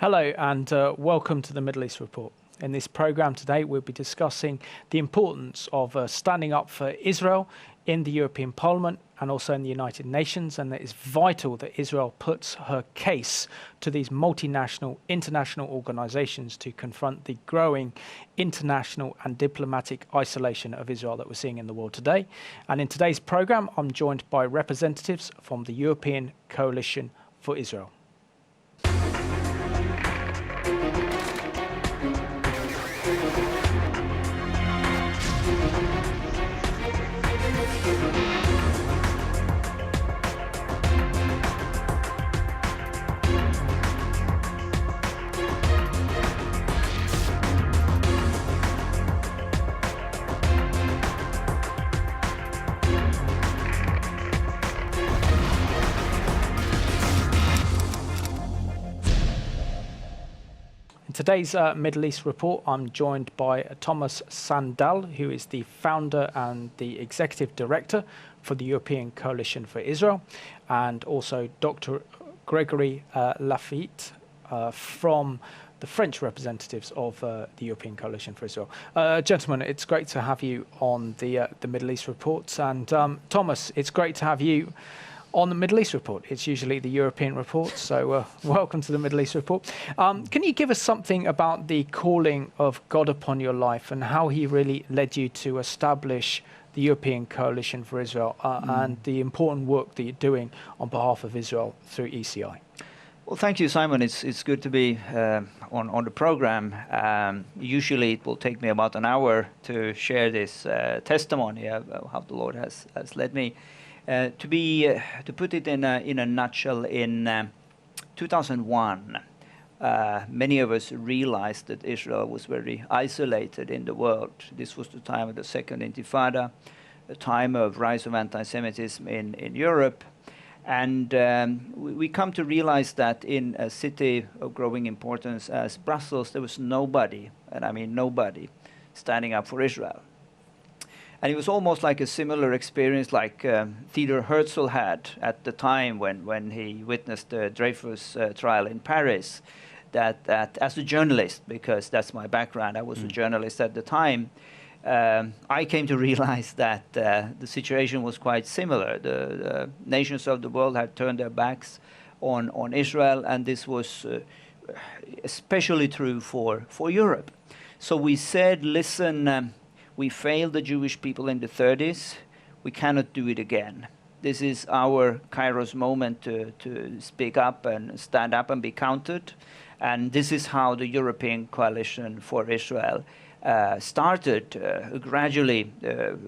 Hello and welcome to the Middle East Report. In this programme today we'll be discussing the importance of standing up for Israel in the European Parliament and also in the United Nations, and that it's vital that Israel puts her case to these multinational international organisations to confront the growing international and diplomatic isolation of Israel that we're seeing in the world today. And in today's programme I'm joined by representatives from the European Coalition for Israel. In today's Middle East Report, I'm joined by Thomas Sandal, who is the founder and the executive director for the European Coalition for Israel, and also Dr. Gregory Lafitte from the French representatives of the European Coalition for Israel. Gentlemen, it's great to have you on the Middle East Reports, and Thomas, it's great to have you on the Middle East Report. It's usually the European Report, so welcome to the Middle East Report. Can you give us something about the calling of God upon your life and how he really led you to establish the European Coalition for Israel and the important work that you're doing on behalf of Israel through ECI? Well, thank you, Simon. It's good to be on the program. Usually it will take me about an hour to share this testimony of how the Lord has led me. To put it in a nutshell, in 2001, many of us realized that Israel was very isolated in the world. This was the time of the Second Intifada, a time of rise of anti-Semitism in Europe. And we come to realize that in a city of growing importance as Brussels, there was nobody, and I mean nobody, standing up for Israel. And it was almost like a similar experience like Theodor Herzl had at the time when he witnessed the Dreyfus trial in Paris, that as a journalist, because that's my background, I was a journalist at the time, I came to realize that the situation was quite similar. The nations of the world had turned their backs on Israel, and this was especially true for Europe. So we said, listen, we failed the Jewish people in the 30s. We cannot do it again. This is our Kairos moment to speak up and stand up and be counted. And this is how the European Coalition for Israel started gradually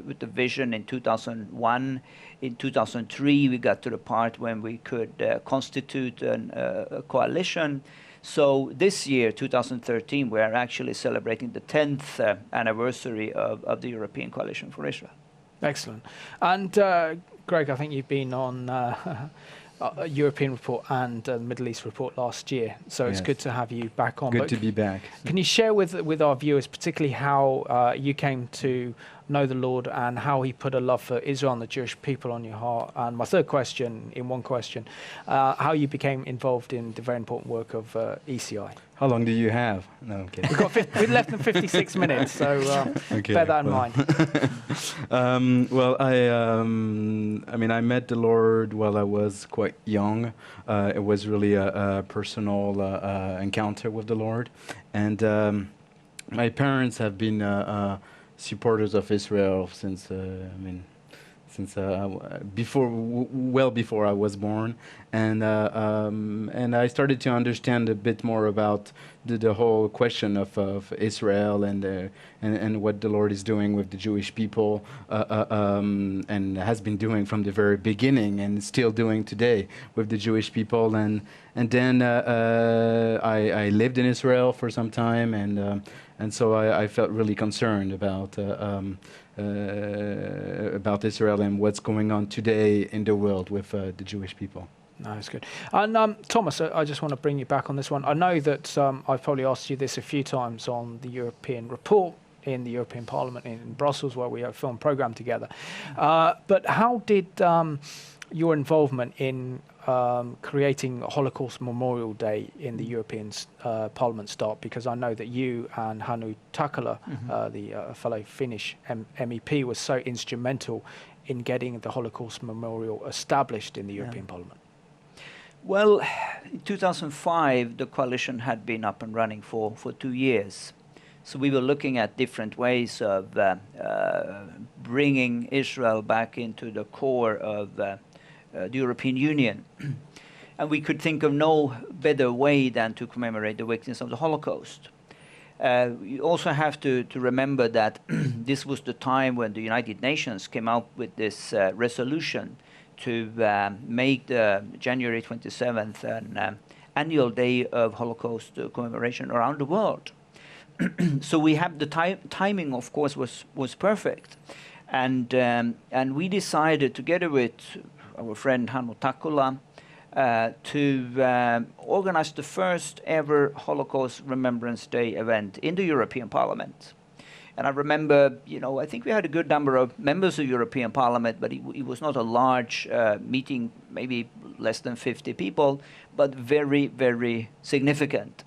with the vision in 2001. In 2003, we got to the part when we could constitute a coalition. So this year, 2013, we are actually celebrating the 10th anniversary of the European Coalition for Israel. Excellent. And Greg, I think you've been on European Report and Middle East Report last year, so it's good to have you back on. Good to be back. Can you share with our viewers particularly how you came to know the Lord and how he put a love for Israel and the Jewish people on your heart? And my third question, in one question, how you became involved in the very important work of ECI. How long do you have? No, I'm kidding. We've left them 56 minutes, so bear that in mind. Well, I mean, I met the Lord while I was quite young. It was really a personal encounter with the Lord. And my parents have been supporters of Israel since, well before I was born, and I started to understand a bit more about the whole question of Israel and what the Lord is doing with the Jewish people, and has been doing from the very beginning and still doing today with the Jewish people. And then I lived in Israel for some time, and so I felt really concerned about Israel and what's going on today in the world with the Jewish people. No, that's good. And Thomas, I just want to bring you back on this one. I know that I've probably asked you this a few times on the European Report in the European Parliament in Brussels, where we have a film program together. But how did your involvement in creating a Holocaust Memorial Day in the European Parliament start, because I know that you and Hannu Takala, the fellow Finnish MEP, was so instrumental in getting the Holocaust Memorial established in the European Parliament. Well, in 2005, the coalition had been up and running for 2 years. So we were looking at different ways of bringing Israel back into the core of the European Union. And we could think of no better way than to commemorate the victims of the Holocaust. You also have to remember that this was the time when the United Nations came out with this resolution to make the January 27th an annual day of Holocaust commemoration around the world. So we have the timing, of course, was perfect. And we decided, together with our friend Hannu Takula, to organize the first ever Holocaust Remembrance Day event in the European Parliament. And I remember, I think we had a good number of members of the European Parliament, but it was not a large meeting, maybe less than 50 people, but very, very significant.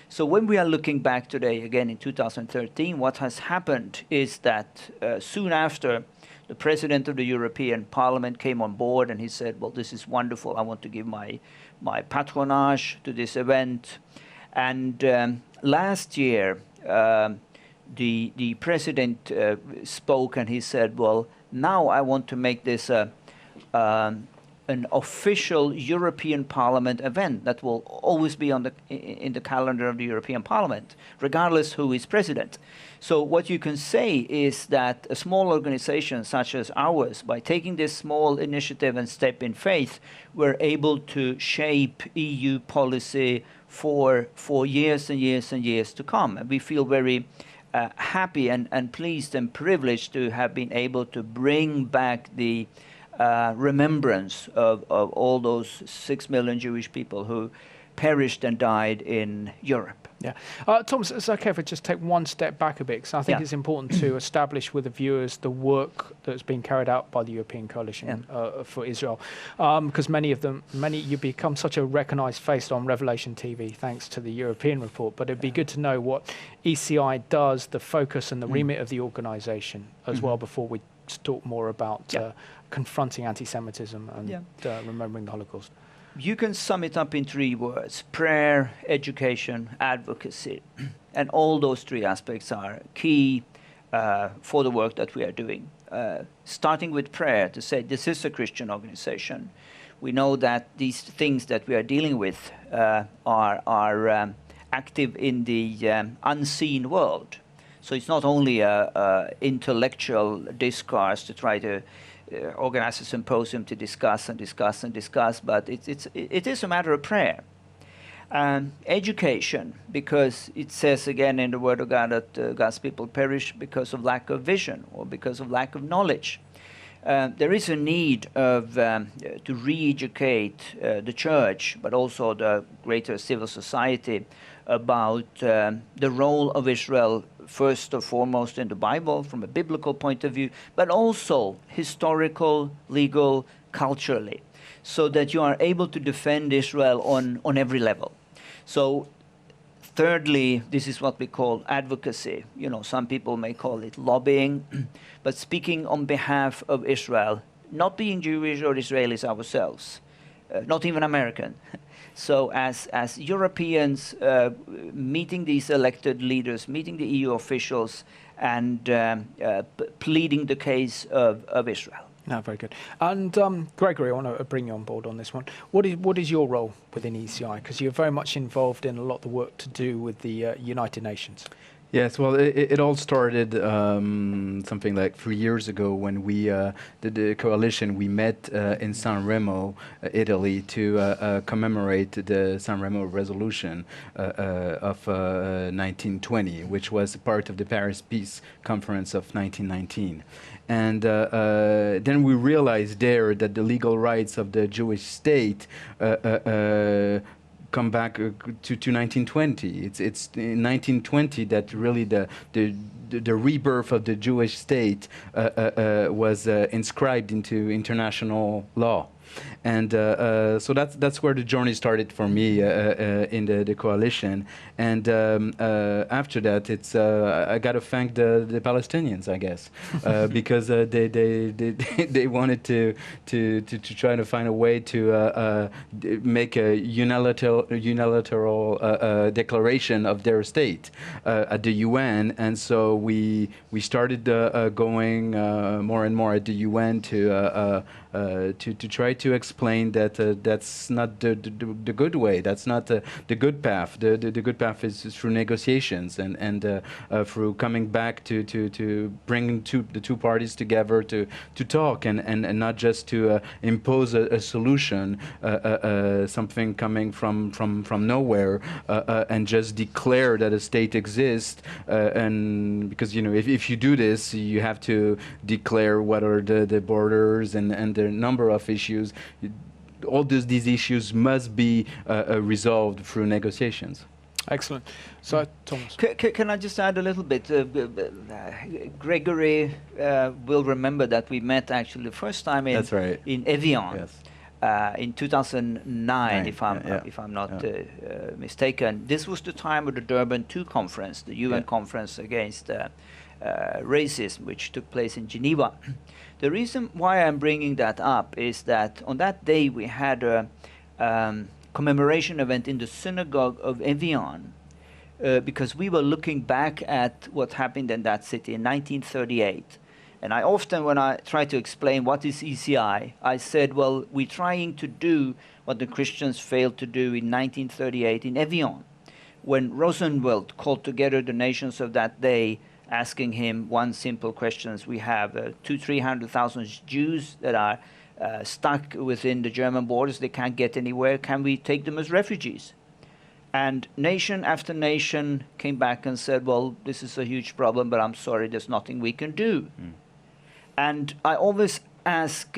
So when we are looking back today, again in 2013, what has happened is that soon after, the President of the European Parliament came on board and he said, well, this is wonderful. I want to give my patronage to this event. And last year, the President spoke and he said, well, now I want to make this an official European Parliament event that will always be on in the calendar of the European Parliament, regardless who is president. So what you can say is that a small organization such as ours, by taking this small initiative and step in faith, we're able to shape EU policy for years and years and years to come. And we feel very happy and pleased and privileged to have been able to bring back the remembrance of all those 6 million Jewish people who perished and died in Europe. Yeah. Thomas, it's okay if I just take one step back a bit, because I think it's important to establish with the viewers the work that's been carried out by the European Coalition for Israel, because you become such a recognized face on Revelation TV thanks to the European report, but it'd be good to know what ECI does, the focus and the remit of the organization as well, before we talk more about confronting anti-Semitism and remembering the Holocaust. You can sum it up in 3 words: prayer, education, advocacy. And all those 3 aspects are key for the work that we are doing. Starting with prayer, to say this is a Christian organization. We know that these things that we are dealing with are active in the unseen world. So it's not only an intellectual discourse to try to organize a symposium to discuss, but it is a matter of prayer. Education, because it says again in the Word of God that God's people perish because of lack of vision or because of lack of knowledge. There is a need to re-educate the church, but also the greater civil society, about the role of Israel, first and foremost in the Bible from a biblical point of view, but also historical, legal, culturally, so that you are able to defend Israel on every level. So thirdly, this is what we call advocacy. Some people may call it lobbying, but speaking on behalf of Israel, not being Jewish or Israelis ourselves, not even American. So as Europeans meeting these elected leaders, meeting the EU officials, and pleading the case of Israel. No, very good. And Gregory, I want to bring you on board on this one. What is your role within ECI? Because you're very much involved in a lot of the work to do with the United Nations. Yes, well, it all started something like 3 years ago when we, the coalition, we met in San Remo, Italy, to commemorate the San Remo resolution of 1920, which was part of the Paris Peace Conference of 1919. And then we realized there that the legal rights of the Jewish state come back to 1920. It's in 1920 that really the rebirth of the Jewish state was inscribed into international law. And so that's where the journey started for me in the coalition. And after that, it's I got to thank the Palestinians, I guess, because they wanted to try to find a way to make a unilateral declaration of their state at the UN. And so we started going more and more at the UN to try to explain that that's not the good way. That's not the good path. The good path is through negotiations and through coming back to bringing the two parties together to talk and not just to impose a solution, something coming from nowhere, and just declare that a state exists. And because if you do this, you have to declare what are the borders and the number of issues. All these issues must be resolved through negotiations. Excellent. So, Thomas. Can I just add a little bit? Gregory will remember that we met actually the first time in, That's right. in Evian. Yes. In 2009, if I'm not mistaken. This was the time of the Durban II conference, the UN conference against racism, which took place in Geneva. The reason why I'm bringing that up is that on that day we had a commemoration event in the synagogue of Evian, because we were looking back at what happened in that city in 1938. And I often, when I try to explain what is ECI, I said, well, we're trying to do what the Christians failed to do in 1938 in Evian, when Rosenwald called together the nations of that day, asking him one simple question. We have 200,000-300,000 Jews that are stuck within the German borders. They can't get anywhere. Can we take them as refugees? And nation after nation came back and said, well, this is a huge problem, but I'm sorry, there's nothing we can do. And I always ask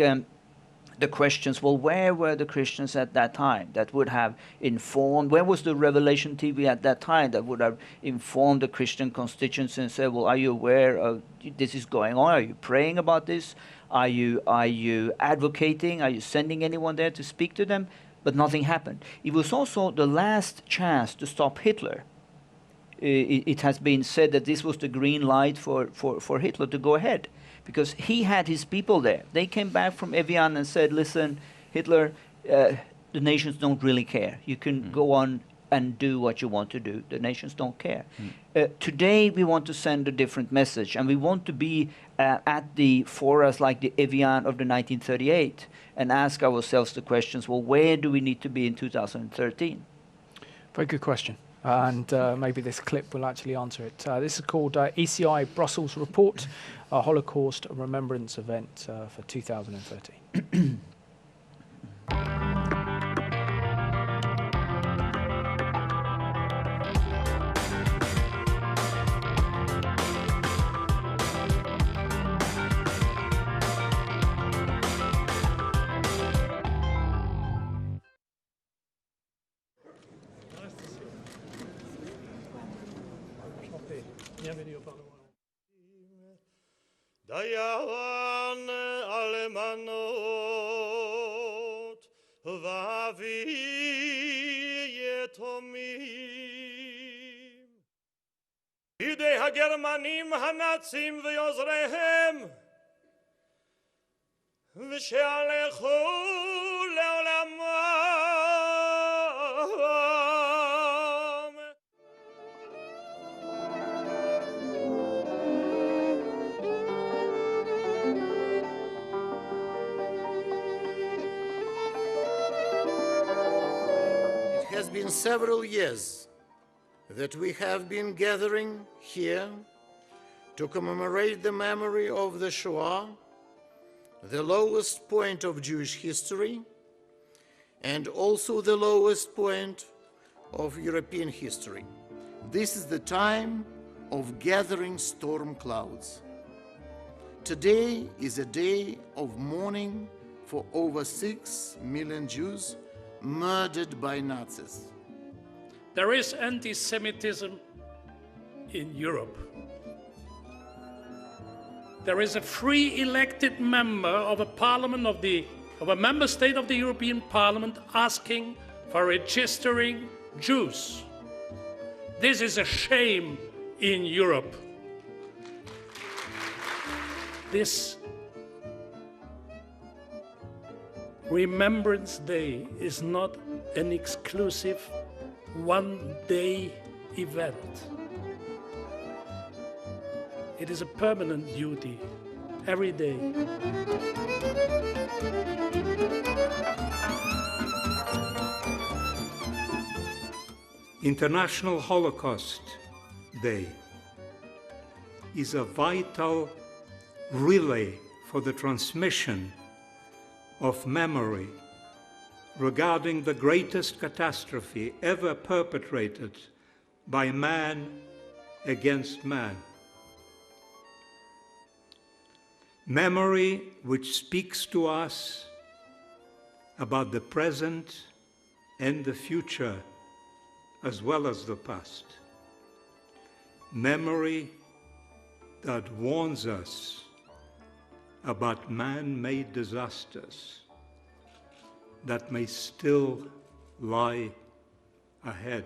the questions, well, where were the Christians at that time that would have informed, where was the Revelation TV at that time that would have informed the Christian constituents and said, well, are you aware of this is going on? Are you praying about this? Are you advocating? Are you sending anyone there to speak to them? But nothing happened. It was also the last chance to stop Hitler. It has been said that this was the green light for Hitler to go ahead, because he had his people there. They came back from Evian and said, listen, Hitler, the nations don't really care. You can go on and do what you want to do. The nations don't care. Today, we want to send a different message, and we want to be at the forums like the Evian of the 1938 and ask ourselves the questions, well, where do we need to be in 2013? Very good question. And maybe this clip will actually answer it. This is called ECI Brussels Report, a Holocaust Remembrance Event for 2013. Dayan almanot vavi yetomim Idei hagermanim hanatzim v'yozrehem v'she'alechu le'olamam. It has been several years that we have been gathering here to commemorate the memory of the Shoah, the lowest point of Jewish history, and also the lowest point of European history. This is the time of gathering storm clouds. Today is a day of mourning for over 6 million Jews murdered by Nazis. There is anti-Semitism in Europe. There is a free elected member of a parliament of a member state of the European Parliament asking for registering Jews. This is a shame in Europe. This Remembrance Day is not an exclusive one-day event. It is a permanent duty, every day. International Holocaust Day is a vital relay for the transmission of memory regarding the greatest catastrophe ever perpetrated by man against man. Memory which speaks to us about the present and the future, as well as the past. Memory that warns us about man-made disasters that may still lie ahead.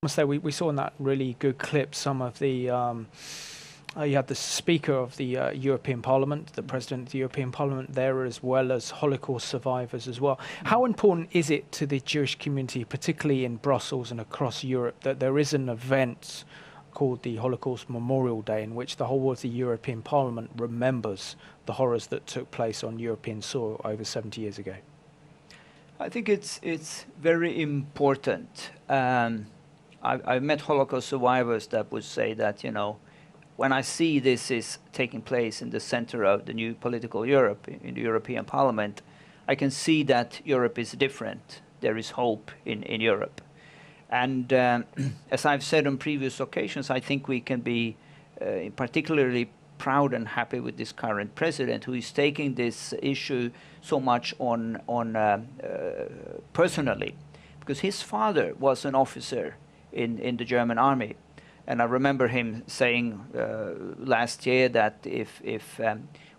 So we saw in that really good clip some of the you had the Speaker of the European Parliament, the President of the European Parliament there, as well as Holocaust survivors as well. How important is it to the Jewish community, particularly in Brussels and across Europe, that there is an event called the Holocaust Memorial Day in which the whole of the European Parliament remembers the horrors that took place on European soil over 70 years ago? I think it's very important. I've met Holocaust survivors that would say that, you know, when I see this is taking place in the center of the new political Europe, in the European Parliament, I can see that Europe is different. There is hope in Europe. And as I've said on previous occasions, I think we can be particularly proud and happy with this current president, who is taking this issue so much on personally, because his father was an officer in the German army. And I remember him saying last year that if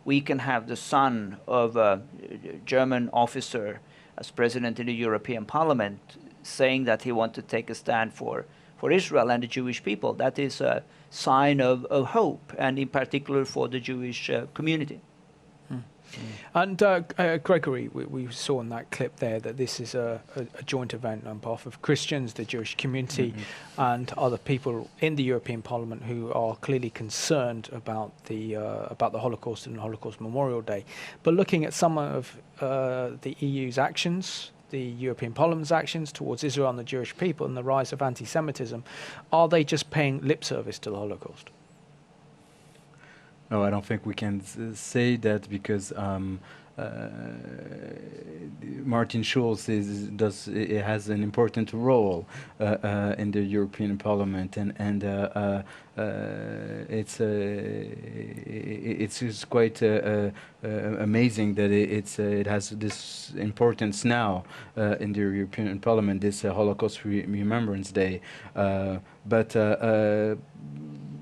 we can have the son of a German officer as president in the European Parliament saying that he wants to take a stand for Israel and the Jewish people, that is a sign of hope, and in particular for the Jewish community. And Gregory, we saw in that clip there that this is a joint event on behalf of Christians, the Jewish community, and other people in the European Parliament who are clearly concerned about the Holocaust and Holocaust Memorial Day. But looking at some of the EU's actions, the European Parliament's actions towards Israel and the Jewish people, and the rise of anti-Semitism, are they just paying lip service to the Holocaust? No, I don't think we can say that, because Martin Schulz has an important role in the European Parliament, and it's quite amazing that it has this importance now in the European Parliament, this Holocaust Remembrance Day, but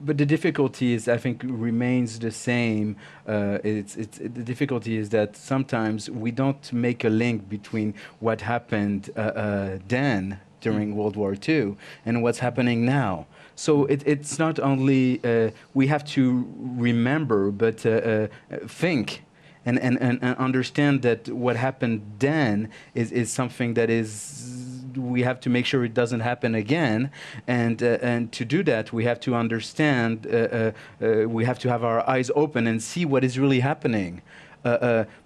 the difficulty is, I think, remains the same. The difficulty is that sometimes we don't make a link between what happened then during World War II and what's happening now. So it's not only we have to remember, but think and understand that what happened then is something that we have to make sure it doesn't happen again, and to do that we have to understand, we have to have our eyes open and see what is really happening.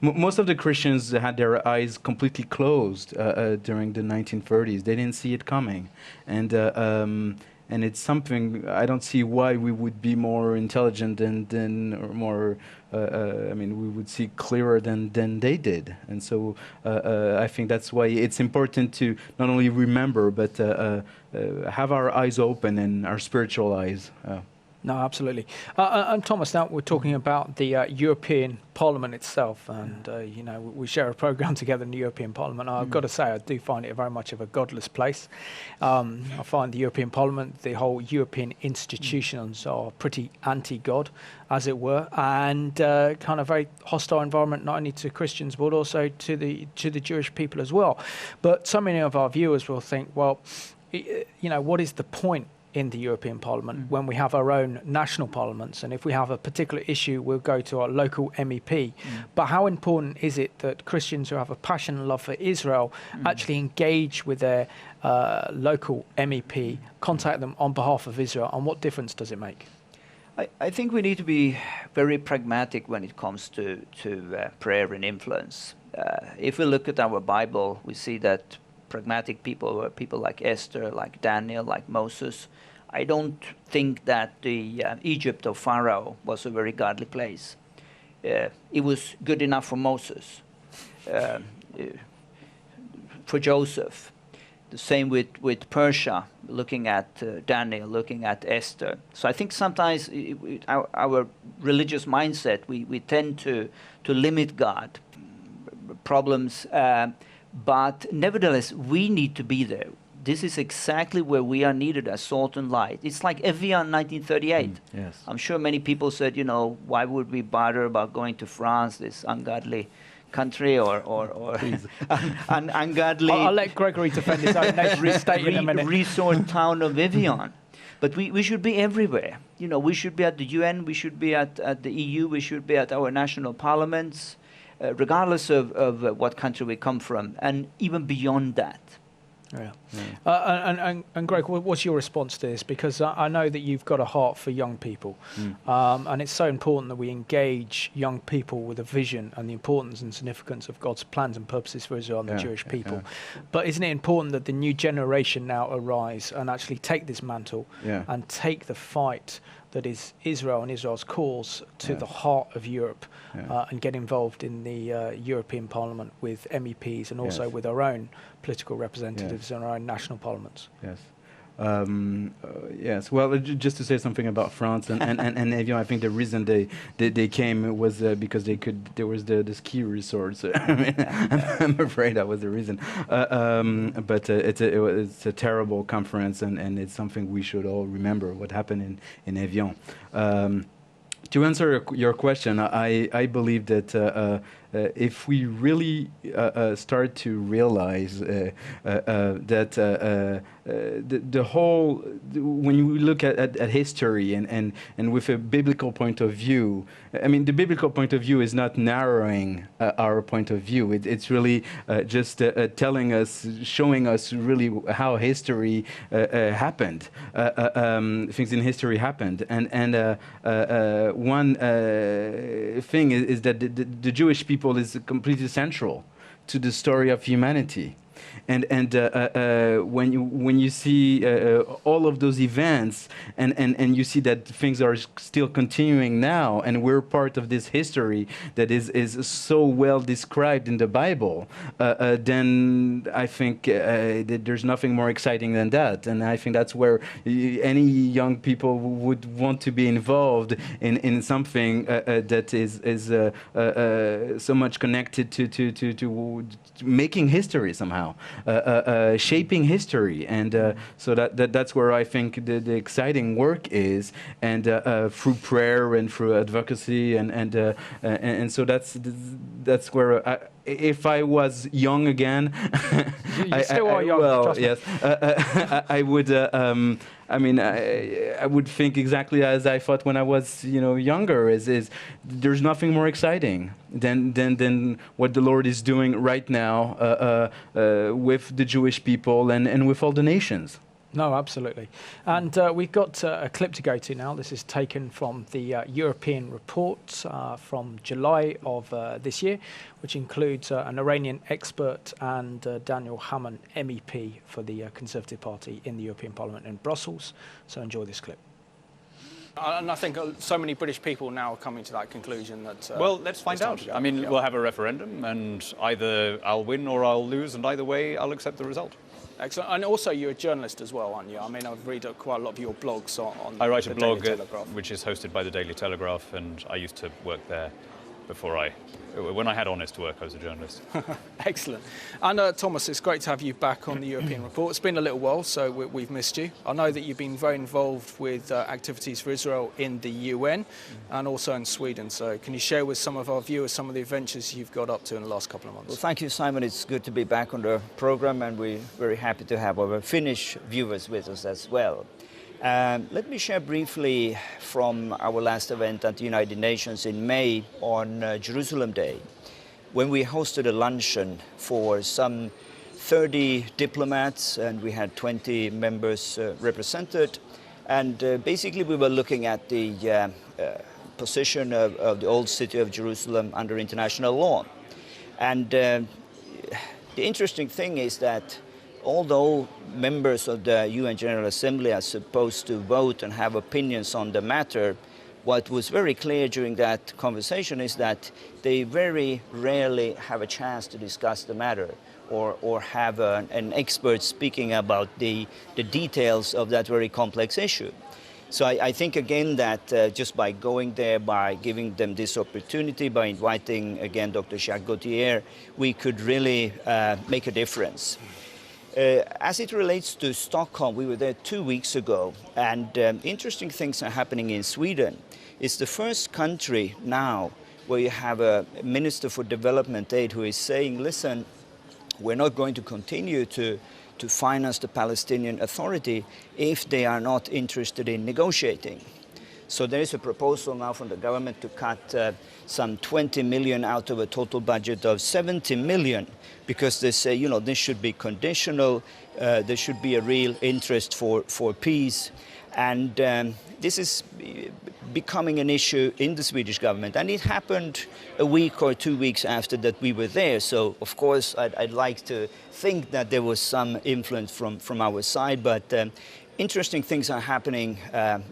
Most of the Christians had their eyes completely closed during the 1930s. They didn't see it coming, and and it's something I don't see why we would be more intelligent or more. I mean, we would see clearer than they did, and so I think that's why it's important to not only remember but have our eyes open and our spiritual eyes. No, absolutely. And Thomas, now we're talking about the European Parliament itself, and you know, we share a program together in the European Parliament. I've got to say, I do find it very much of a godless place. I find the European Parliament, the whole European institutions are pretty anti-God, as it were, and kind of very hostile environment, not only to Christians but also to the Jewish people as well. But so many of our viewers will think, well, you know, what is the point in the European Parliament when we have our own national parliaments, and if we have a particular issue, we'll go to our local MEP. But how important is it that Christians who have a passion and love for Israel actually engage with their local MEP, contact them on behalf of Israel, and what difference does it make? I think we need to be very pragmatic when it comes to prayer and influence. If we look at our Bible, we see that pragmatic people were people like Esther, like Daniel, like Moses. I don't think that the Egypt of Pharaoh was a very godly place. It was good enough for Moses, for Joseph. The same with Persia, looking at Daniel, looking at Esther. So I think sometimes our religious mindset, we tend to limit God, problems, but nevertheless, we need to be there. This is exactly where we are needed as salt and light. It's like Evian 1938. Yes. I'm sure many people said, you know, why would we bother about going to France, this ungodly country, or ungodly... I'll let Gregory defend his own nation state in a minute. Resort town of Evian. But we should be everywhere. You know, we should be at the UN, we should be at the EU, we should be at our national parliaments, regardless of what country we come from, and even beyond that. Yeah. And Greg, what's your response to this? Because I know that you've got a heart for young people, and it's so important that we engage young people with a vision and the importance and significance of God's plans and purposes for Israel and the Jewish people. But isn't it important that the new generation now arise and actually take this mantle and take the fight that is Israel and Israel's cause to the heart of Europe, and get involved in the European Parliament with MEPs and also with our own political representatives in our own national parliaments? Yes. Yes. Well, just to say something about France and Evian, I think the reason they came was because there was the ski resorts. I mean, I'm afraid that was the reason. But it's a terrible conference, and it's something we should all remember what happened in Evian. To answer your question, I believe that if we really start to realize that the whole, when you look at history and with a biblical point of view, I mean, the biblical point of view is not narrowing our point of view. It's really just telling us, showing us really how history happened. Things in history happened, and one thing is that the Jewish people is completely central to the story of humanity. And when you see all of those events and you see that things are still continuing now, and we're part of this history that is so well described in the Bible, then I think that there's nothing more exciting than that. And I think that's where any young people would want to be involved in something that is so much connected to making history somehow. Shaping history, and so that's where I think the exciting work is, and through prayer and through advocacy, and so that's where if I was young again, you still are young. Well, yes, I would. I mean, I would think exactly as I thought when I was, younger. Is there's nothing more exciting than what the Lord is doing right now with the Jewish people and with all the nations. No, absolutely. And we've got a clip to go to now. This is taken from the European report from July of this year, which includes an Iranian expert and Daniel Hammond, MEP for the Conservative Party in the European Parliament in Brussels. So enjoy this clip. And I think so many British people now are coming to that conclusion that... well, let's find out. I mean, we'll have a referendum, and either I'll win or I'll lose, and either way, I'll accept the result. Excellent. And also, you're a journalist as well, aren't you? I mean, I've read quite a lot of your blogs on I write a the blog Daily Telegraph. which is hosted by the Daily Telegraph, and I used to work there before when I had honest work, I was a journalist. Excellent. And Thomas, it's great to have you back on the European report. It's been a little while, so we've missed you. I know that you've been very involved with activities for Israel in the UN and also in Sweden. So can you share with some of our viewers some of the adventures you've got up to in the last couple of months? Well, thank you, Simon. It's good to be back on the program, and we're very happy to have our Finnish viewers with us as well. Let me share briefly from our last event at the United Nations in May on Jerusalem Day, when we hosted a luncheon for some 30 diplomats, and we had 20 members represented. And basically we were looking at the position of the old city of Jerusalem under international law. And the interesting thing is that although members of the UN General Assembly are supposed to vote and have opinions on the matter, what was very clear during that conversation is that they very rarely have a chance to discuss the matter or have an expert speaking about the details of that very complex issue. So I think again that just by going there, by giving them this opportunity, by inviting again Dr. Jacques Gauthier, we could really make a difference. As it relates to Stockholm, we were there 2 weeks ago, and interesting things are happening in Sweden. It's the first country now where you have a Minister for Development Aid who is saying, listen, we're not going to continue to finance the Palestinian Authority if they are not interested in negotiating. So there is a proposal now from the government to cut some 20 million out of a total budget of 70 million, because they say, you know, this should be conditional, there should be a real interest for peace. And this is becoming an issue in the Swedish government. And it happened a week or 2 weeks after that we were there. So, of course, I'd like to think that there was some influence from our side, but interesting things are happening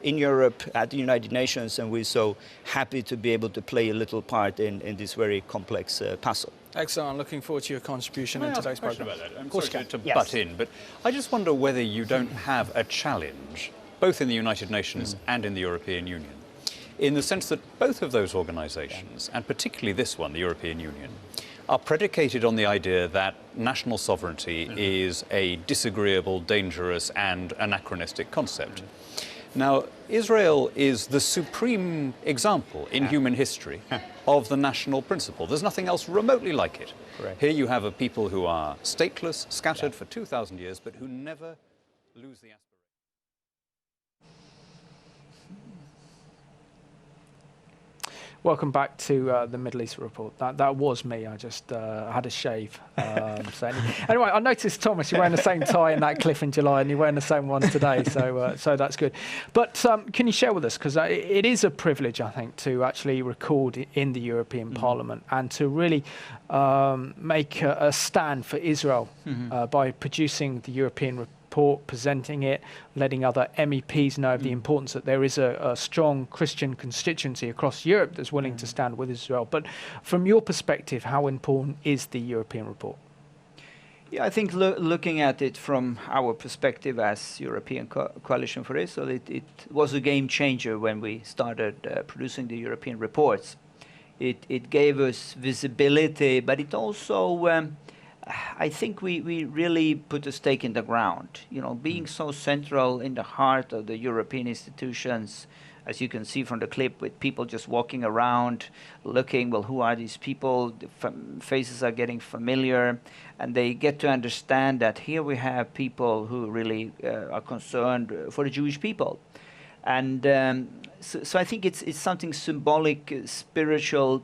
in Europe, at the United Nations, and we're so happy to be able to play a little part in this very complex puzzle. Excellent. I'm looking forward to your contribution in today's program. About that? I'm of course sorry to yes. butt in, but I just wonder whether you don't have a challenge, both in the United Nations and in the European Union, in the sense that both of those organisations, and particularly this one, the European Union, are predicated on the idea that national sovereignty is a disagreeable, dangerous and anachronistic concept. Now, Israel is the supreme example in human history of the national principle. There's nothing else remotely like it. Correct. Here you have a people who are stateless, scattered for 2,000 years, but who never lose the aspiration. Welcome back to the Middle East report. That was me. I just had a shave. So anyway, I noticed, Thomas, you're wearing the same tie in that clip in July, and you're wearing the same one today. So that's good. But can you share with us, because it is a privilege, I think, to actually record in the European Parliament and to really make a stand for Israel by producing the European report, presenting it, letting other MEPs know of the importance that there is a strong Christian constituency across Europe that's willing to stand with Israel. But from your perspective, how important is the European report? Yeah, I think looking at it from our perspective as European Coalition for Israel, it was a game changer when we started producing the European reports. It gave us visibility, but it also I think we really put a stake in the ground. You know, being so central in the heart of the European institutions, as you can see from the clip, with people just walking around, looking, well, who are these people? The faces are getting familiar, and they get to understand that here we have people who really are concerned for the Jewish people. And so I think it's something symbolic, spiritual,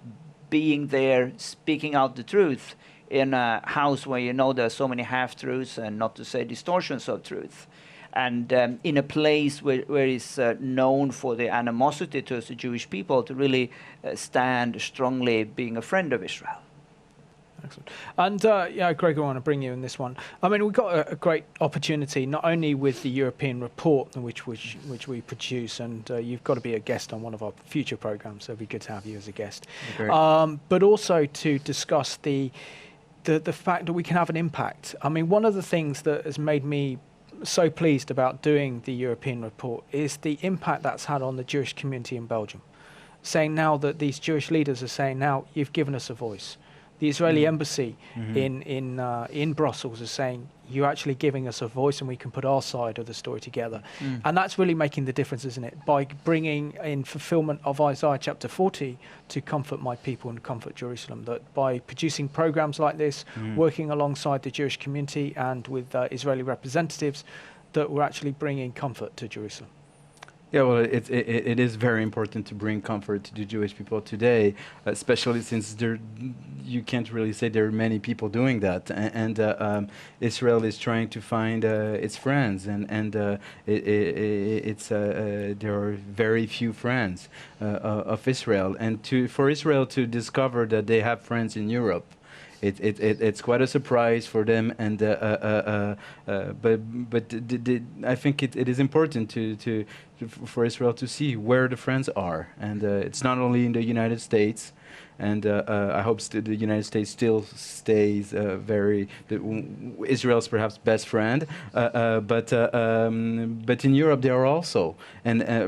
being there, speaking out the truth in a house where you know there are so many half-truths and not to say distortions of truth. and in a place where it's known for the animosity towards the Jewish people, to really stand strongly being a friend of Israel. Excellent. And yeah, Greg, I want to bring you in this one. I mean, we've got a great opportunity, not only with the European report, which we produce, and you've got to be a guest on one of our future programs, so it'd be good to have you as a guest. But also to discuss the fact that we can have an impact. I mean, one of the things that has made me so pleased about doing the European report is the impact that's had on the Jewish community in Belgium. Saying now that these Jewish leaders are saying, now you've given us a voice. The Israeli embassy in Brussels is saying, you're actually giving us a voice and we can put our side of the story together. And that's really making the difference, isn't it? By bringing in fulfillment of Isaiah chapter 40 to comfort my people and comfort Jerusalem. That by producing programs like this, working alongside the Jewish community and with Israeli representatives, that we're actually bringing comfort to Jerusalem. Yeah, well, it is very important to bring comfort to the Jewish people today, especially since you can't really say there are many people doing that, and Israel is trying to find its friends, and there are very few friends of Israel, and for Israel to discover that they have friends in Europe. It's quite a surprise for them, and but I think it is important for Israel to see where the friends are, and it's not only in the United States, and I hope the United States still stays Israel's perhaps best friend, but in Europe there are also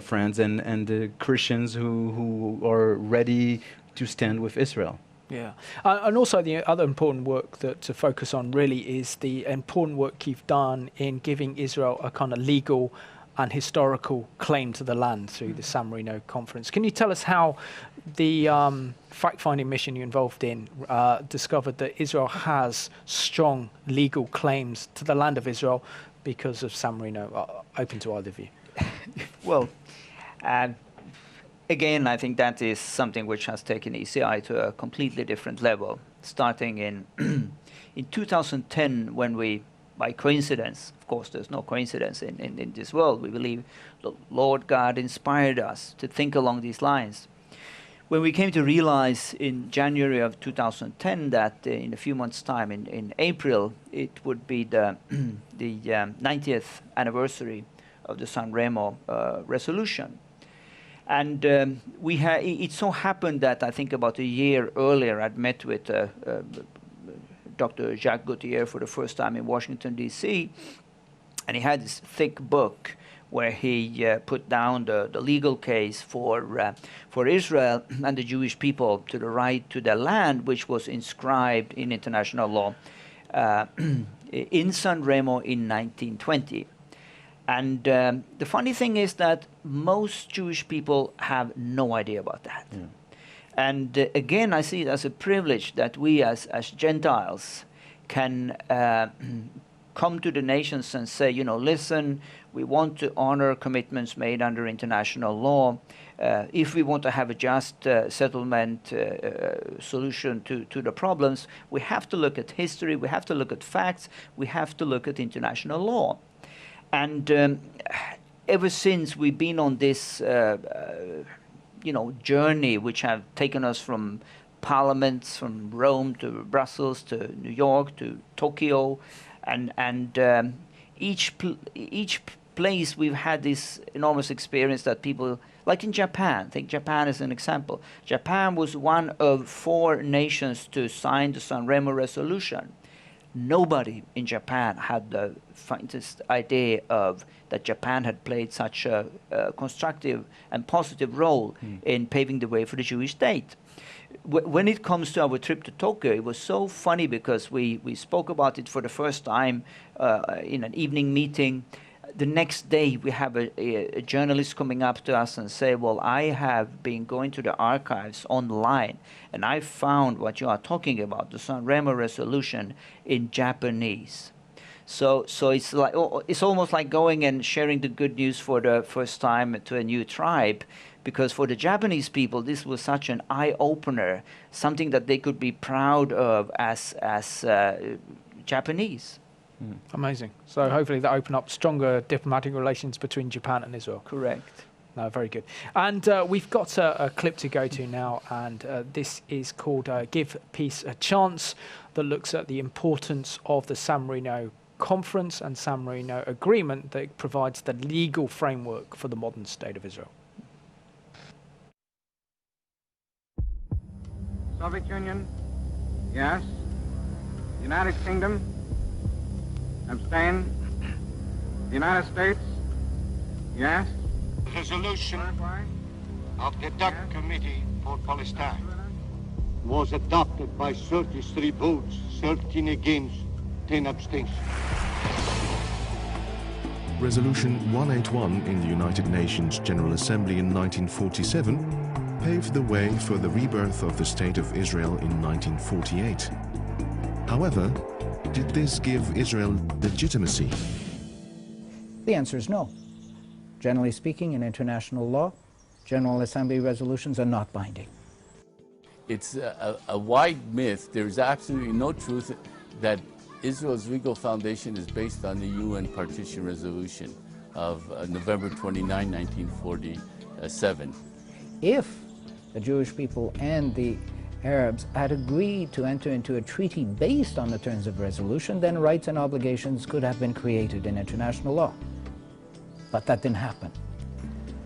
friends and Christians who are ready to stand with Israel. Yeah, and also the other important work to focus on really is the important work you've done in giving Israel a kind of legal and historical claim to the land through the San Marino conference. Can you tell us how the fact-finding mission you're involved in discovered that Israel has strong legal claims to the land of Israel because of San Marino? Open to either of you. Well, again, I think that is something which has taken ECI to a completely different level, starting in 2010, when we, by coincidence, of course there's no coincidence in this world, we believe the Lord God inspired us to think along these lines. When we came to realize in January of 2010 that in a few months' time, in April, it would be the 90th anniversary of the San Remo resolution. And it so happened that I think about a year earlier I'd met with Dr. Jacques Gauthier for the first time in Washington, D.C., and he had this thick book where he put down the legal case for Israel and the Jewish people to the right to their land, which was inscribed in international law in San Remo in 1920. And the funny thing is that most Jewish people have no idea about that. Yeah. And again, I see it as a privilege that we as Gentiles can come to the nations and say, listen, we want to honor commitments made under international law. If we want to have a just settlement solution to the problems, we have to look at history, we have to look at facts, we have to look at international law. And ever since we've been on this, journey, which have taken us from parliaments, from Rome to Brussels to New York to Tokyo, and each place we've had this enormous experience that people, like in Japan, take Japan as an example. Japan was one of 4 nations to sign the San Remo resolution. Nobody in Japan had the faintest idea of that Japan had played such a constructive and positive role in paving the way for the Jewish state. When it comes to our trip to Tokyo, it was so funny because we spoke about it for the first time in an evening meeting. The next day, we have a journalist coming up to us and say, well, I have been going to the archives online, and I found what you are talking about, the San Remo resolution, in Japanese. So it's like it's almost like going and sharing the good news for the first time to a new tribe, because for the Japanese people, this was such an eye-opener, something that they could be proud of as Japanese. Amazing. So hopefully that open up stronger diplomatic relations between Japan and Israel. Correct. No, very good. And we've got a clip to go to now, and this is called Give Peace a Chance, that looks at the importance of the San Marino Conference and San Marino Agreement that provides the legal framework for the modern state of Israel. Soviet Union, yes. United Kingdom, abstain. The United States, yes. Resolution of the DUC Committee for Palestine was adopted by 33 votes, 13 against, 10 abstentions. Resolution 181 in the United Nations General Assembly in 1947 paved the way for the rebirth of the State of Israel in 1948. However, did this give Israel legitimacy? The answer is no. Generally speaking, in international law, General Assembly resolutions are not binding. It's a wide myth. There is absolutely no truth that Israel's legal foundation is based on the UN Partition Resolution of November 29, 1947. If the Jewish people and the Arabs had agreed to enter into a treaty based on the terms of resolution, then rights and obligations could have been created in international law. But that didn't happen.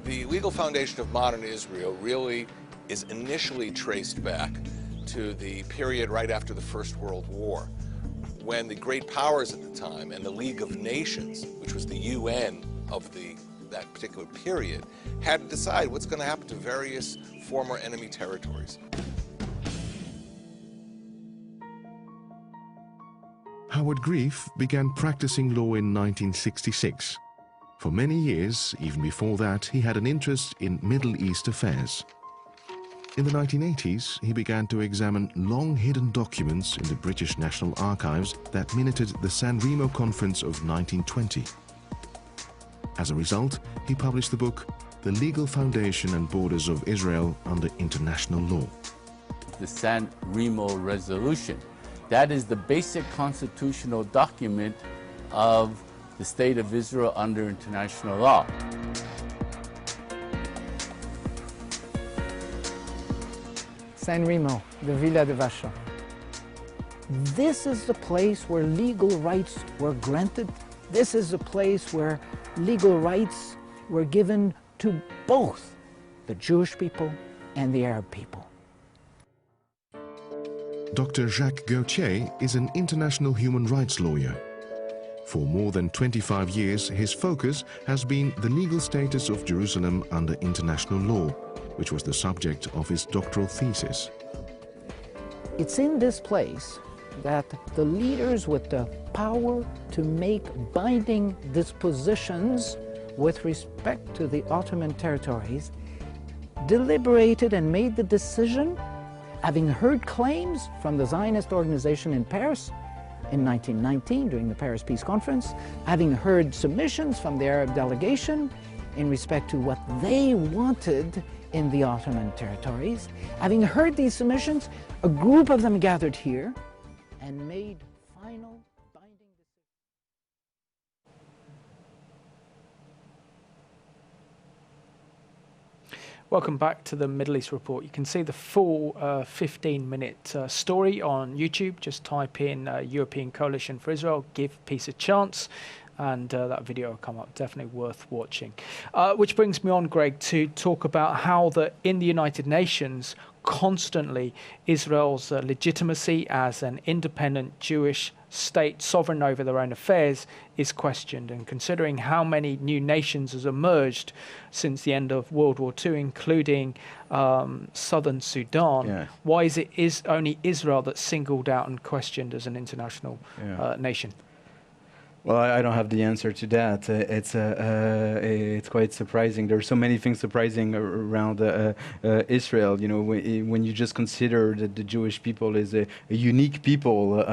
The legal foundation of modern Israel really is initially traced back to the period right after the First World War, when the great powers at the time and the League of Nations, which was the UN of that particular period, had to decide what's going to happen to various former enemy territories. Howard Grief began practicing law in 1966. For many years, even before that, he had an interest in Middle East affairs. In the 1980s, he began to examine long-hidden documents in the British National Archives that minuted the San Remo Conference of 1920. As a result, he published the book, The Legal Foundation and Borders of Israel Under International Law. The San Remo Resolution. That is the basic constitutional document of the State of Israel under international law. San Remo, the Villa de Vachon. This is the place where legal rights were granted. This is the place where legal rights were given to both the Jewish people and the Arab people. Dr. Jacques Gauthier is an international human rights lawyer. For more than 25 years, his focus has been the legal status of Jerusalem under international law, which was the subject of his doctoral thesis. It's in this place that the leaders with the power to make binding dispositions with respect to the Ottoman territories deliberated and made the decision, having heard claims from the Zionist organization in Paris in 1919 during the Paris Peace Conference, having heard submissions from the Arab delegation in respect to what they wanted in the Ottoman territories. Having heard these submissions, a group of them gathered here and made final binding decisions. Welcome back to the Middle East Report. You can see the full 15-minute story on YouTube. Just type in European Coalition for Israel, Give Peace a Chance, and that video will come up. Definitely worth watching. Which brings me on, Greg, to talk about how in the United Nations, constantly Israel's legitimacy as an independent Jewish state sovereign over their own affairs is questioned. And considering how many new nations has emerged since the end of World War II, including southern Sudan, why is it only Israel that's singled out and questioned as an international nation? Well, I don't have the answer to that. It's quite surprising. There are so many things surprising around Israel. You know, when you just consider that the Jewish people is a unique people,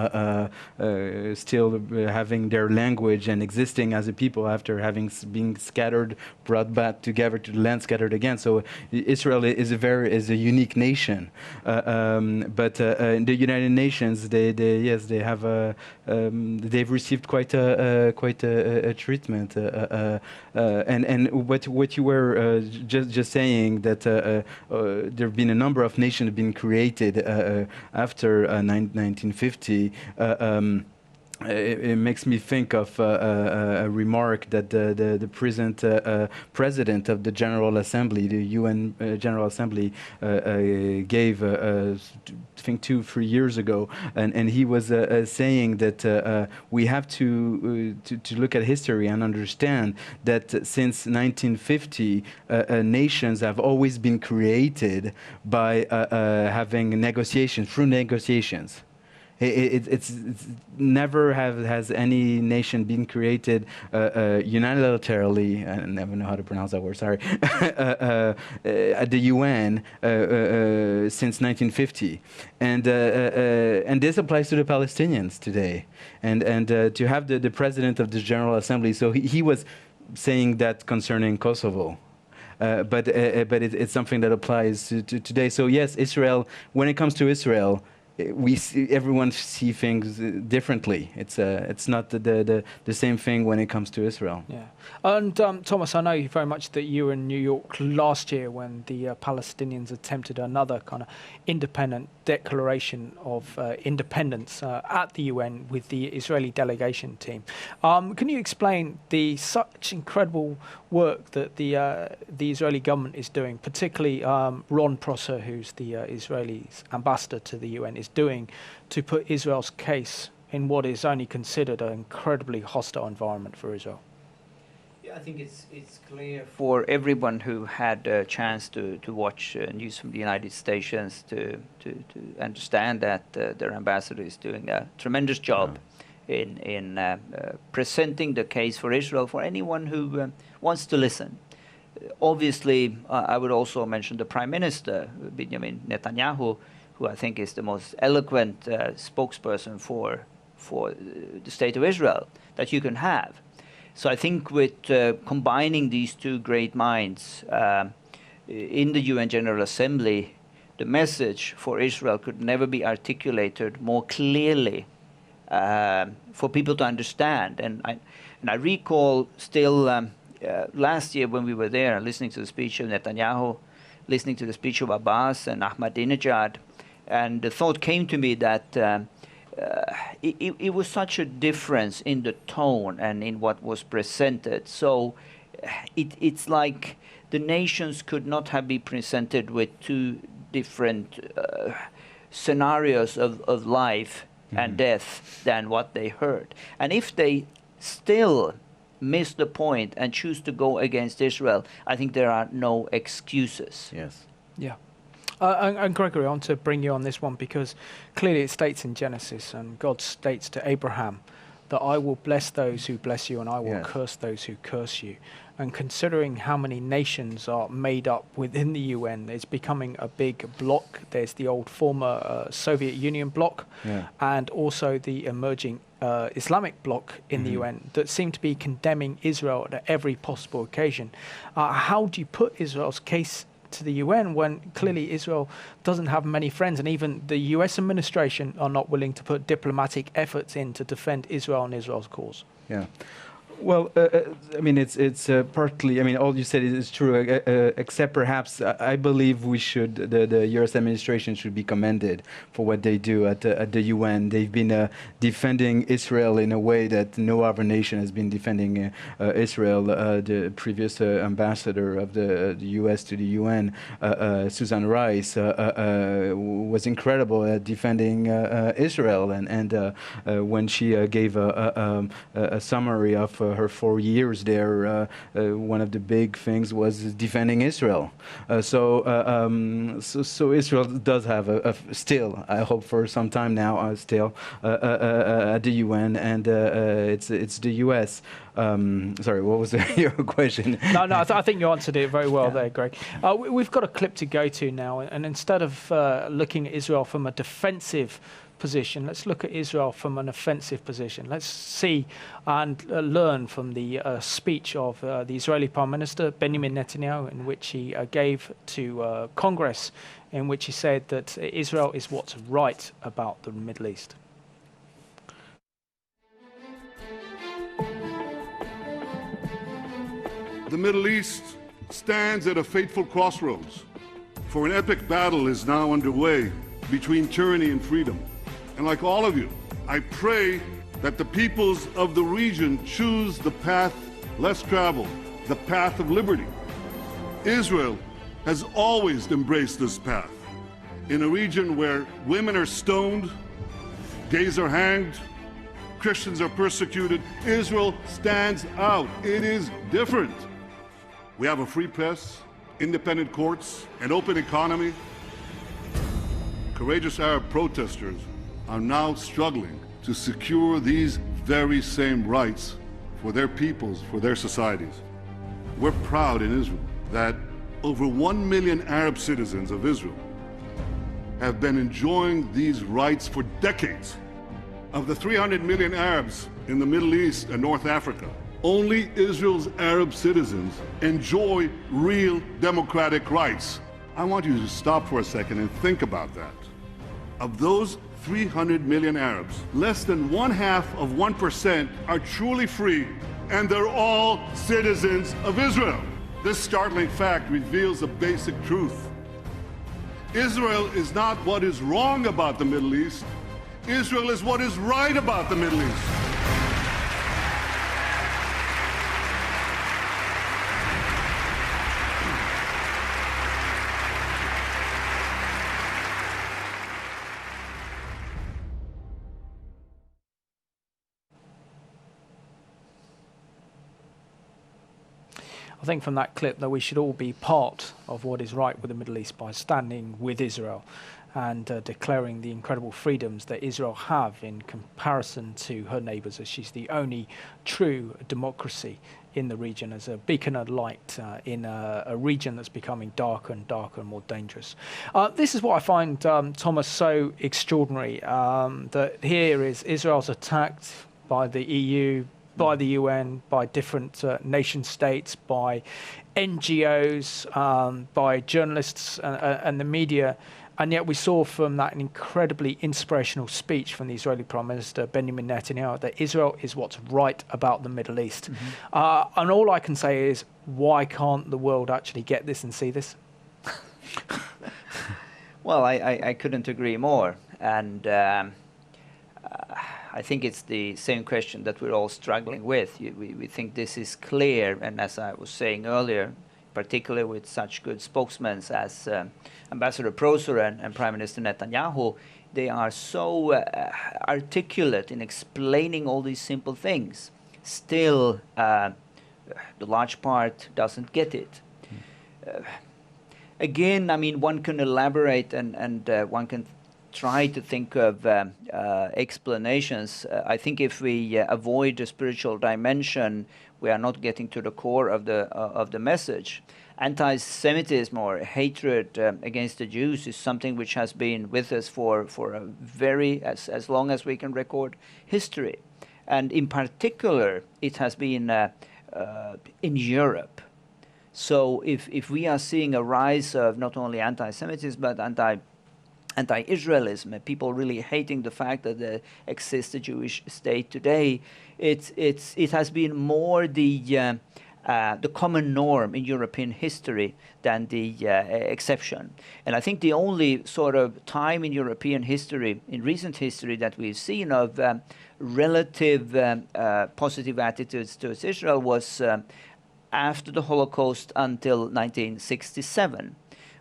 still having their language and existing as a people after having been scattered, brought back together to the land, scattered again. So Israel is a unique nation. But in the United Nations, they've received quite a treatment, and what you were just saying, that there have been a number of nations been created after 1950. It makes me think of a remark that the present president of the General Assembly, the UN General Assembly, gave, I think 2-3 years ago, and he was saying that we have to look at history and understand that since 1950, nations have always been created by having negotiations, through negotiations. It's never has any nation been created unilaterally. I never know how to pronounce that word. Sorry. At the UN since 1950, and this applies to the Palestinians today. And to have the president of the General Assembly, so he was saying that concerning Kosovo. But it's something that applies to today. So yes, Israel. When it comes to Israel, everyone see things differently. It's not the same thing when it comes to Israel. Yeah, and Thomas, I know very much that you were in New York last year when the Palestinians attempted another kind of independent declaration of independence at the UN with the Israeli delegation team. Can you explain such incredible work that the Israeli government is doing, particularly Ron Prosser, who's the Israeli ambassador to the UN, is doing to put Israel's case in what is only considered an incredibly hostile environment for Israel? Yeah, I think it's clear for everyone who had a chance to watch news from the United Stations to understand that their ambassador is doing a tremendous job in presenting the case for Israel for anyone who wants to listen. Obviously, I would also mention the Prime Minister, Benjamin Netanyahu, who I think is the most eloquent spokesperson for the state of Israel that you can have. So I think with combining these two great minds in the UN General Assembly, the message for Israel could never be articulated more clearly for people to understand. And I recall still last year when we were there and listening to the speech of Netanyahu, listening to the speech of Abbas and Ahmadinejad, and the thought came to me that it was such a difference in the tone and in what was presented. So it's like the nations could not have been presented with two different scenarios of life and death than what they heard. And if they still miss the point and choose to go against Israel, I think there are no excuses. Yes. Yeah. And Gregory, I want to bring you on this one because clearly it states in Genesis, and God states to Abraham that I will bless those who bless you and I will curse those who curse you. And considering how many nations are made up within the UN, it's becoming a big bloc. There's the old former Soviet Union bloc and also the emerging Islamic bloc in the UN that seem to be condemning Israel at every possible occasion. How do you put Israel's case to the UN when clearly Israel doesn't have many friends, and even the US administration are not willing to put diplomatic efforts in to defend Israel and Israel's cause? Yeah. Well, I mean, it's partly. I mean, all you said is true, except perhaps I believe we should. The U.S. administration should be commended for what they do at the UN. They've been defending Israel in a way that no other nation has been defending Israel. The previous ambassador of the U.S. to the UN, Susan Rice, was incredible at defending Israel, and when she gave a summary of her 4 years there, one of the big things was defending Israel. So Israel does have still, I hope for some time now, still at the UN, and it's the US. Sorry, what was your question? No, I think you answered it very well there, Greg. We've got a clip to go to now, and instead of looking at Israel from a defensive position, let's look at Israel from an offensive position. Let's see and learn from the speech of the Israeli Prime Minister Benjamin Netanyahu, in which he gave to Congress, in which he said that Israel is what's right about the Middle East. The Middle East stands at a fateful crossroads, for an epic battle is now underway between tyranny and freedom. And like all of you, I pray that the peoples of the region choose the path less traveled, the path of liberty. Israel has always embraced this path. In a region where women are stoned, gays are hanged, Christians are persecuted, Israel stands out. It is different. We have a free press, independent courts, an open economy. Courageous Arab protesters are now struggling to secure these very same rights for their peoples, for their societies. We're proud in Israel that over 1 million Arab citizens of Israel have been enjoying these rights for decades. Of the 300 million Arabs in the Middle East and North Africa, only Israel's Arab citizens enjoy real democratic rights. I want you to stop for a second and think about that. Of those 300 million Arabs, less than 0.5% are truly free, and they're all citizens of Israel. This startling fact reveals a basic truth. Israel is not what is wrong about the Middle East. Israel is what is right about the Middle East. I think from that clip that we should all be part of what is right with the Middle East by standing with Israel and declaring the incredible freedoms that Israel have in comparison to her neighbours, as she's the only true democracy in the region, as a beacon of light in a region that's becoming darker and darker and more dangerous. This is what I find, Thomas, so extraordinary, that here is Israel's attacked by the EU, by the UN, by different nation states, by NGOs, by journalists and the media. And yet we saw from that an incredibly inspirational speech from the Israeli Prime Minister, Benjamin Netanyahu, that Israel is what's right about the Middle East. And all I can say is, why can't the world actually get this and see this? Well, I couldn't agree more. And I think it's the same question that we're all struggling with. We think this is clear, and as I was saying earlier, particularly with such good spokesmen as Ambassador Prosor and Prime Minister Netanyahu, they are so articulate in explaining all these simple things. Still, the large part doesn't get it. Again, I mean, one can elaborate and one can try to think of explanations. I think if we avoid the spiritual dimension, we are not getting to the core of the message. Anti-Semitism or hatred against the Jews is something which has been with us for a very, as long as we can record history. And in particular, it has been in Europe. So if we are seeing a rise of not only anti-Semitism, but anti-Israelism, people really hating the fact that there exists a Jewish state today, it has been more the common norm in European history than the exception. And I think the only sort of time in European history, in recent history, that we've seen of relative positive attitudes towards Israel was after the Holocaust until 1967.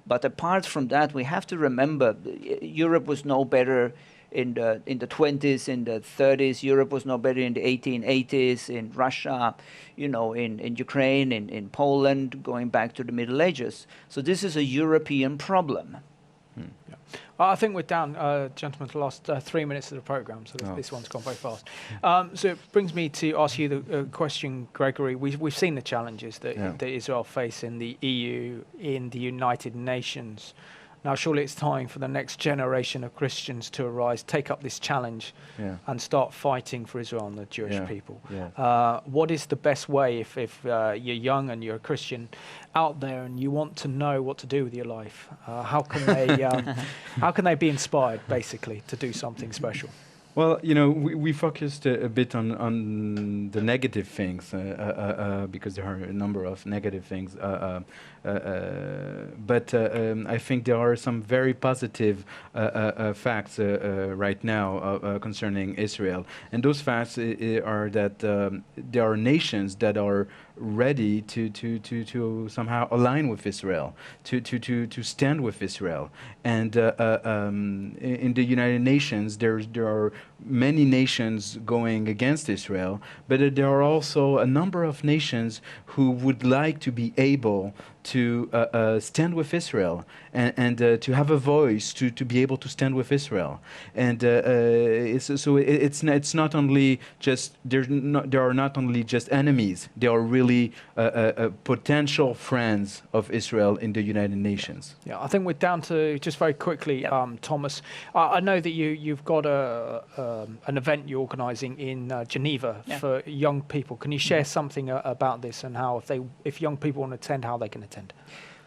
But apart from that, we have to remember Europe was no better in the 20s, in the 30s. Europe was no better in the 1880s. In Russia, you know, in Ukraine, in Poland, going back to the Middle Ages. So this is a European problem. Yeah. I think we're down, gentlemen, to the last 3 minutes of the programme, so this one's gone very fast. So it brings me to ask you the question, Gregory. We've seen the challenges that Israel face in the EU, in the United Nations. Now, surely it's time for the next generation of Christians to arise, take up this challenge, and start fighting for Israel and the Jewish people. What is the best way, if you're young and you're a Christian out there and you want to know what to do with your life? How can they be inspired, basically, to do something special? Well, you know, we focused a bit on the negative things because there are a number of negative things. But I think there are some very positive facts right now concerning Israel. And those facts are that there are nations that are ready to somehow align with Israel, to stand with Israel. And in the United Nations, there are many nations going against Israel, but there are also a number of nations who would like to be able to stand with Israel and to have a voice to be able to stand with Israel. And it's not only just there are not only just enemies, there are really potential friends of Israel in the United Nations. Yeah, I think we're down to just very quickly, Thomas. I know that you've got an event you're organising in Geneva for young people. Can you share something about this and how if young people want to attend, how they can attend?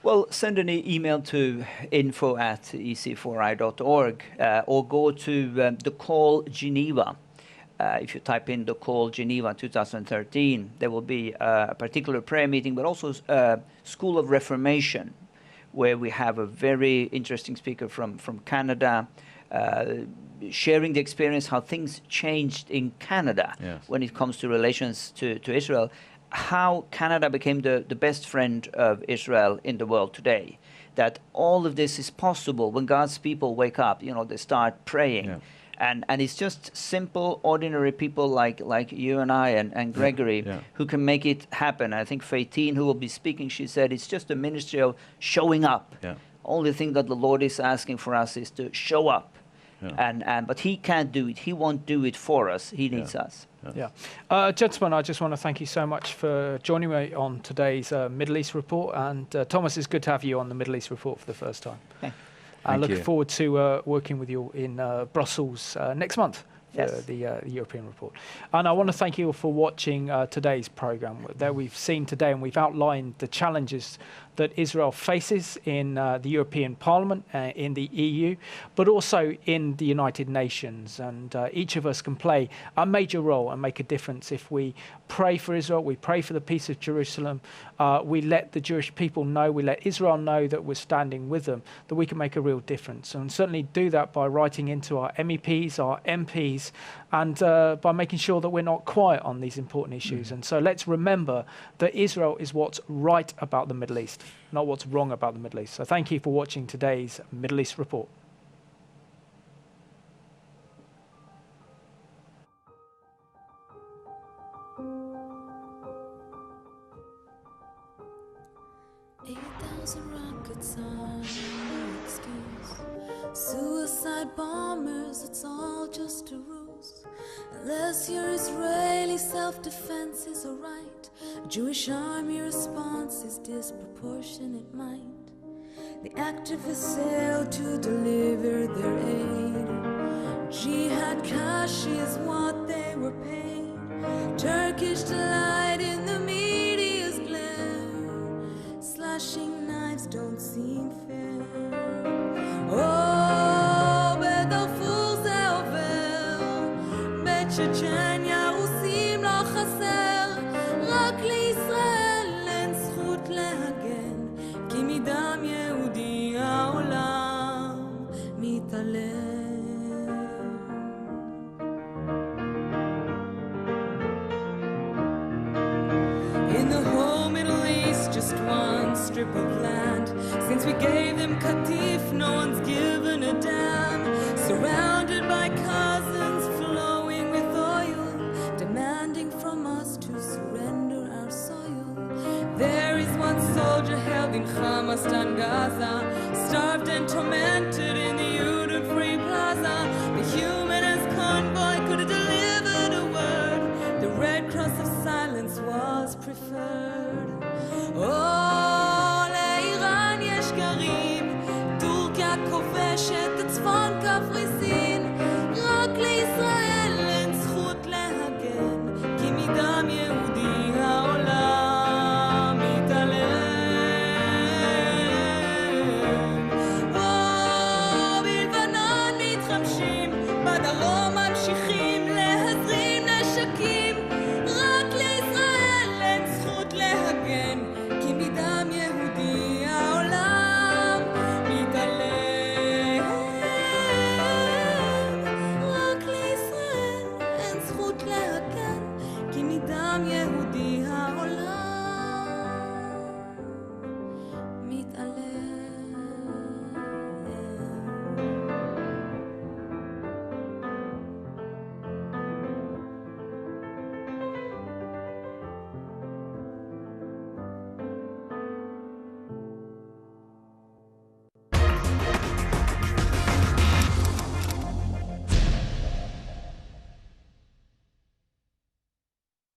Well, send an email to info@ec4i.org or go to the Call Geneva. If you type in the Call Geneva 2013, there will be a particular prayer meeting, but also School of Reformation, where we have a very interesting speaker from Canada, sharing the experience, how things changed in Canada when it comes to relations to Israel, how Canada became the best friend of Israel in the world today, that all of this is possible when God's people wake up, you know, they start praying. And it's just simple, ordinary people like you and I and Gregory who can make it happen. I think Faitine, who will be speaking, she said it's just a ministry of showing up. Only thing that the Lord is asking for us is to show up. But He can't do it. He won't do it for us. He needs us. Gentlemen, I just want to thank you so much for joining me on today's Middle East Report. And Thomas, it's good to have you on the Middle East Report for the first time. I look forward to working with you in Brussels next month for the European Report. And I want to thank you all for watching today's programme. There we've seen today and we've outlined the challenges that Israel faces in the European Parliament, in the EU, but also in the United Nations. And each of us can play a major role and make a difference if we pray for Israel, we pray for the peace of Jerusalem, we let the Jewish people know, we let Israel know that we're standing with them, that we can make a real difference. And certainly do that by writing into our MEPs, our MPs, and by making sure that we're not quiet on these important issues. And so let's remember that Israel is what's right about the Middle East, not what's wrong about the Middle East. So thank you for watching today's Middle East Report. Rockets are no excuse. Suicide bombers, it's all just a ruse. Unless your Israeli self-defense is a right, a Jewish army response is disproportionate might. The activists sail to deliver their aid. Jihad cash is what they were paid. Turkish delight in the media's glare. Slashing knives don't seem fair. Oh, bedel ful ze'over, בצ'צ'ניה עושים לא חסר, רק לישראל אין זכות להגן, כי מדם יהודי העולם מתעלם. In the whole Middle East, just one strip of land. Since we gave them Katif, no one's given a damn. Surrounded by soldier held in Hamas and Gaza, starved and tormented in the